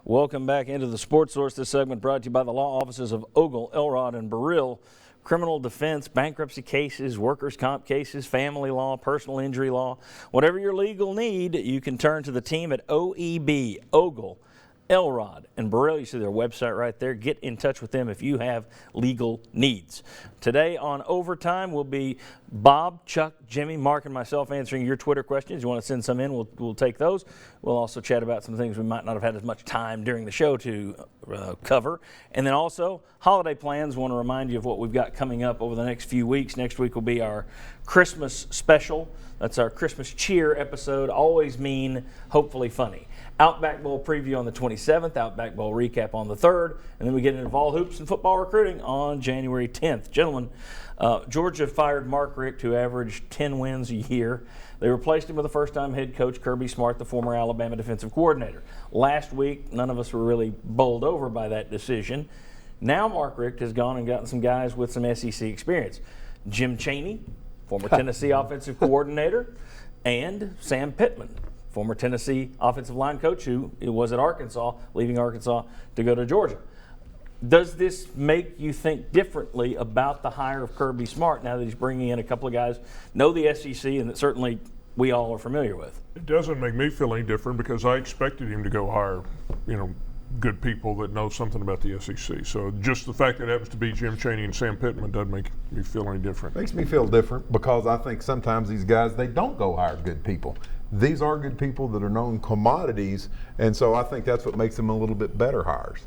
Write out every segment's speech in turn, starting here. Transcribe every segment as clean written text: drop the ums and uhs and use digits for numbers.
Welcome back into the Sports Source. This segment brought to you by the law offices of Ogle, Elrod, and Burrill. Criminal defense, bankruptcy cases, workers' comp cases, family law, personal injury law. Whatever your legal need, you can turn to the team at OEB, Ogle, Elrod, and Burrill. You see their website right there. Get in touch with them if you have legal needs. Today on Overtime will be Bob, Chuck, Jimmy, Mark, and myself answering your Twitter questions. You want to send some in, we'll take those. We'll also chat about some things we might not have had as much time during the show to cover. And then also, holiday plans. Want to remind you of what we've got coming up over the next few weeks. Next week will be our Christmas special. That's our Christmas cheer episode. Always mean, hopefully funny. Outback Bowl preview on the 27th, Outback Bowl recap on the 3rd, and then we get into Vol Hoops and football recruiting on January 10th. Gentlemen, Georgia fired Mark Richt, who averaged 10 wins a year. They replaced him with a first-time head coach, Kirby Smart, the former Alabama defensive coordinator. Last week, none of us were really bowled over by that decision. Now Mark Richt has gone and gotten some guys with some SEC experience. Jim Chaney, former Tennessee offensive coordinator, and Sam Pittman, former Tennessee offensive line coach who was at Arkansas, leaving Arkansas to go to Georgia. Does this make you think differently about the hire of Kirby Smart now that he's bringing in a couple of guys, know the SEC, and that certainly we all are familiar with? It doesn't make me feel any different because I expected him to go hire, good people that know something about the SEC. So just the fact that it happens to be Jim Chaney and Sam Pittman doesn't make me feel any different. Makes me feel different because I think sometimes these guys, they don't go hire good people. These are good people that are known commodities, and so I think that's what makes them a little bit better hires.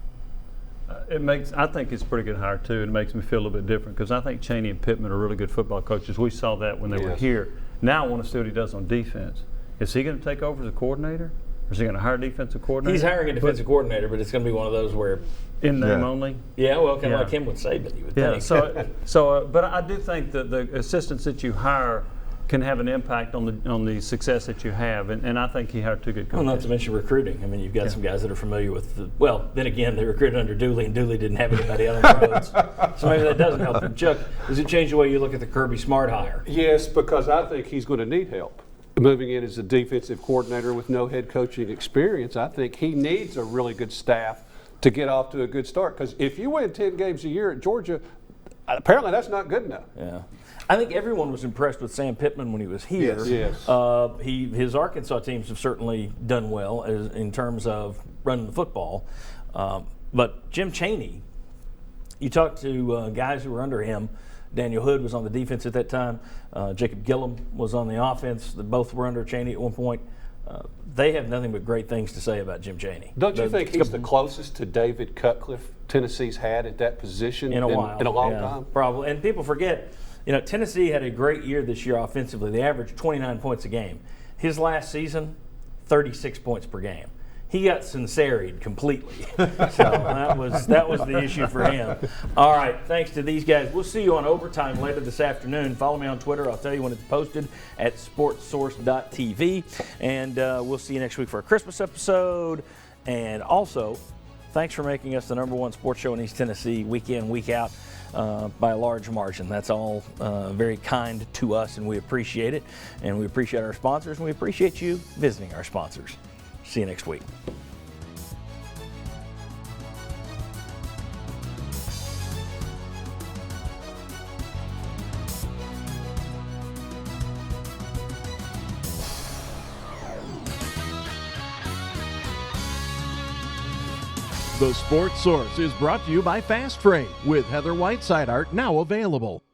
I think it's a pretty good hire too. It makes me feel a little bit different because I think Chaney and Pittman are really good football coaches. We saw that when they were here. Now I want to see what he does on defense. Is he going to take over as a coordinator? Or is he going to hire a defensive coordinator? He's hiring a defensive coordinator, but it's going to be one of those where in name only. Yeah, well, kind of like him with Saban, you would think. But I do think that the assistants that you hire can have an impact on the success that you have, and I think he hired two good coaches. Well, not to mention recruiting. I mean, you've got some guys that are familiar with then again, they recruited under Dooley, and Dooley didn't have anybody out on the roads. So maybe that doesn't help him. Chuck, does it change the way you look at the Kirby Smart hire? Yes, because I think he's going to need help. Moving in as a defensive coordinator with no head coaching experience, I think he needs a really good staff to get off to a good start. Because if you win 10 games a year at Georgia, apparently that's not good enough. Yeah. I think everyone was impressed with Sam Pittman when he was here. Yes. His Arkansas teams have certainly done well in terms of running the football. But Jim Chaney, you talk to guys who were under him. Daniel Hood was on the defense at that time. Jacob Gillum was on the offense. They both were under Chaney at one point. They have nothing but great things to say about Jim Chaney. Don't you think he's the closest to David Cutcliffe Tennessee's had at that position in a while? In a long time? Probably. And people forget, Tennessee had a great year this year offensively. They averaged 29 points a game. His last season, 36 points per game. He got sinceried completely. So that was the issue for him. All right, thanks to these guys. We'll see you on Overtime later this afternoon. Follow me on Twitter. I'll tell you when it's posted at sportsource.tv. And we'll see you next week for a Christmas episode. And also, thanks for making us the #1 sports show in East Tennessee week in, week out by a large margin. That's all very kind to us, and we appreciate it. And we appreciate our sponsors, and we appreciate you visiting our sponsors. See you next week. The Sports Source is brought to you by Fast Freight with Heather Whiteside Art now available.